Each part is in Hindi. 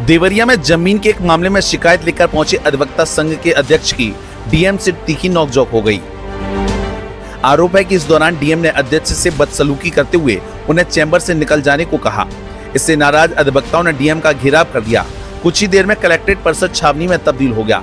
देवरिया में जमीन के एक मामले में शिकायत लेकर पहुंचे अधिवक्ता संघ के अध्यक्ष की डीएम से तीखी नोकझोंक हो गई। आरोप है कि इस दौरान डीएम ने अध्यक्ष से बदसलूकी करते हुए उन्हें चैम्बर से निकल जाने को कहा। इससे नाराज अधिवक्ताओं ने डीएम का घेराव कर दिया। कुछ ही देर में कलेक्ट्रेट परिसर छावनी में तब्दील हो गया।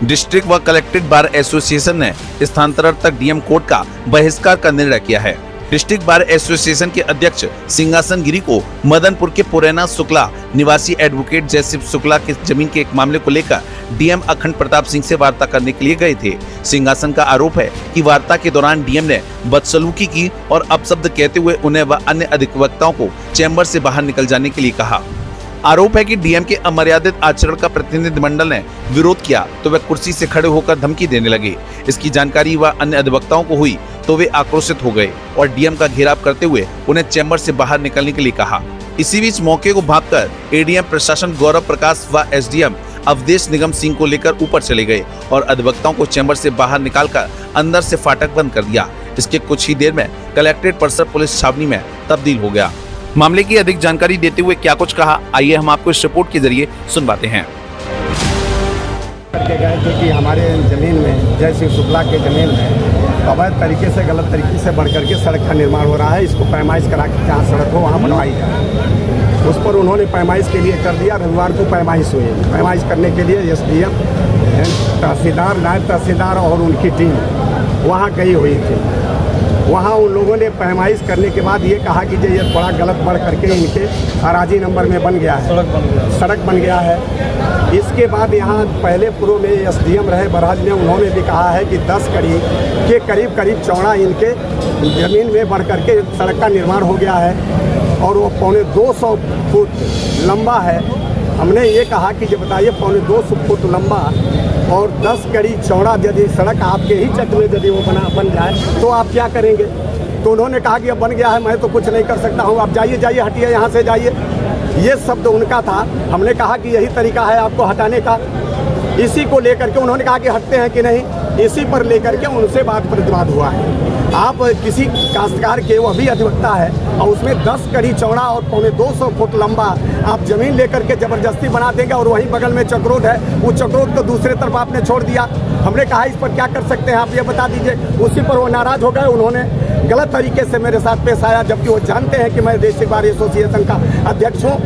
डिस्ट्रिक्ट व कलेक्ट्रेट बार एसोसिएशन ने स्थानांतरण तक डीएम कोर्ट का बहिष्कार का निर्णय किया है। डिस्ट्रिक्ट बार एसोसिएशन के अध्यक्ष सिंहासन गिरी को मदनपुर के पुरैना शुक्ला निवासी एडवोकेट जयशिव शुक्ला के जमीन के एक मामले को लेकर डीएम अखंड प्रताप सिंह से वार्ता करने के लिए गए थे। सिंहासन का आरोप है कि वार्ता के दौरान डीएम ने बदसलूकी की और अपशब्द कहते हुए उन्हें व अन्य अधिवक्ताओं को चैम्बर से बाहर निकल जाने के लिए कहा। आरोप है कि डीएम के अमर्यादित आचरण का प्रतिनिधिमंडल ने विरोध किया तो वे कुर्सी से खड़े होकर धमकी देने लगे। इसकी जानकारी व अन्य अधिवक्ताओं को हुई तो वे आक्रोशित हो गए और डीएम का घेराव करते हुए उन्हें चैम्बर से बाहर निकलने के लिए कहा। इसी बीच मौके को भांपकर एडीएम प्रशासन गौरव प्रकाश व एसडीएम अवधेश निगम सिंह को लेकर ऊपर चले गए और अधिवक्ताओं को चैम्बर से बाहर निकालकर अंदर से फाटक बंद कर दिया। इसके कुछ ही देर में कलेक्ट्रेट परिसर पुलिस छावनी में तब्दील हो गया। मामले की अधिक जानकारी देते हुए क्या कुछ कहा, आइए हम आपको इस रिपोर्ट के जरिए सुनवाते हैं। करके गए थे कि हमारे ज़मीन में जयशिव शुक्ला के ज़मीन में अवैध तरीके से गलत तरीके से बढ़ करके सड़क का निर्माण हो रहा है। इसको पैमाइश करा के जहाँ सड़क हो वहाँ बनवाई जाए। उस पर उन्होंने पैमाइश के लिए कर दिया। रविवार को पैमाइश हुई। पैमाइश करने के लिए एसडीएम, तहसीलदार, नायब तहसीलदार और उनकी टीम वहाँ गई हुई थी। वहाँ उन लोगों ने पैमाइश करने के बाद ये कहा कि ये थोड़ा गलत बढ़ करके इनके अराजी नंबर में बन गया है, सड़क बन गया है। इसके बाद यहाँ पहले पूर्व में एसडीएम रहे बरहज ने, उन्होंने भी कहा है कि 10 कड़ी के करीब चौड़ा इनके ज़मीन में बढ़ करके सड़क का निर्माण हो गया है और वो पौने 200 फुट लंबा है। हमने ये कहा कि ये बताइए पौने 200 फुट लंबा और 10 कड़ी चौड़ा यदि सड़क आपके ही चक्र में यदि वो बन जाए तो आप क्या करेंगे? तो उन्होंने कहा कि अब बन गया है, मैं तो कुछ नहीं कर सकता हूँ, आप जाइए, हटिए यहाँ से जाइए। ये शब्द उनका था। हमने कहा कि यही तरीका है आपको हटाने का। इसी को लेकर के उन्होंने कहा कि हटते हैं कि नहीं, इसी पर लेकर के उनसे बात प्रतिवाद हुआ है। आप किसी काश्तकार के, वो भी अधिवक्ता है और उसमें 10 कड़ी चौड़ा और पौने 200 फुट लंबा आप ज़मीन लेकर के ज़बरदस्ती बना देंगे और वहीं बगल में चक्रोड है, वो चक्रोड को दूसरे तरफ आपने छोड़ दिया। हमने कहा इस पर क्या कर सकते हैं आप ये बता दीजिए। उसी पर वो नाराज़ हो गए। उन्होंने गलत तरीके से मेरे साथ पेश आया, जबकि वो जानते हैं कि मैं डिस्ट्रिक्ट बार एसोसिएशन का अध्यक्ष हूँ,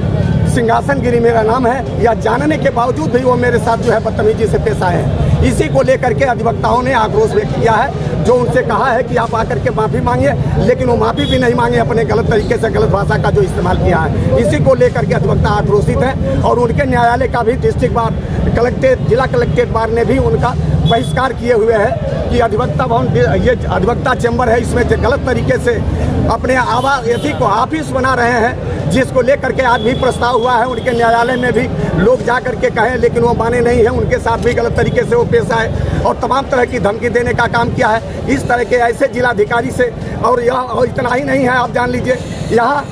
सिंहासन गिरी मेरा नाम है। या जानने के बावजूद भी वो मेरे साथ जो है बदतमीजी से पेश आए हैं। इसी को लेकर के अधिवक्ताओं ने आक्रोश व्यक्त किया है। जो उनसे कहा है कि आप आकर के माफ़ी मांगिए, लेकिन वो माफ़ी भी नहीं मांगे, अपने गलत तरीके से गलत भाषा का जो इस्तेमाल किया है। इसी को लेकर के अधिवक्ता आक्रोशित हैं और उनके न्यायालय का भी डिस्ट्रिक्ट बार कलेक्ट्रेट, जिला कलेक्ट्रेट बार ने भी उनका बहिष्कार किए हुए है कि अधिवक्ता भवन, ये अधिवक्ता चैम्बर है, इसमें गलत तरीके से अपने एथी को ऑफिस बना रहे हैं, जिसको लेकर के आज भी प्रस्ताव हुआ है। उनके न्यायालय में भी लोग जा करके कहें, लेकिन वो माने नहीं हैं। उनके साथ भी गलत तरीके से वो पेश आए और तमाम तरह की धमकी देने का काम किया है। इस तरह के ऐसे जिलाधिकारी से, और यह इतना ही नहीं है, आप जान लीजिए यहाँ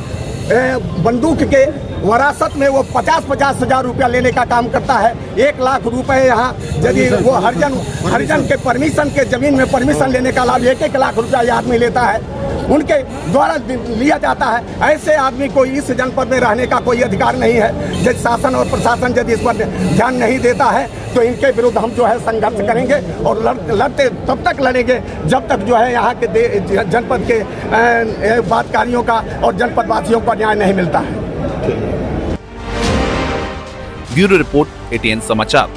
बंदूक के वरासत में वो 50-50 हज़ार रुपया लेने का काम करता है। 1 लाख रुपए यहाँ यदि वो हरिजन के परमिशन के ज़मीन में परमिशन लेने का लाभ 1-1 लाख रुपया ये आदमी लेता है, उनके द्वारा लिया जाता है। ऐसे आदमी को इस जनपद में रहने का कोई अधिकार नहीं है। जब शासन और प्रशासन यदि इस पर ध्यान नहीं देता है तो इनके विरुद्ध हम जो है संघर्ष करेंगे और लड़ते तब तक लड़ेंगे जब तक जो है यहाँ के जनपद के बातकारियों का और जनपद वासियों का न्याय नहीं मिलता है। ब्यूरो रिपोर्ट, ATN समाचार।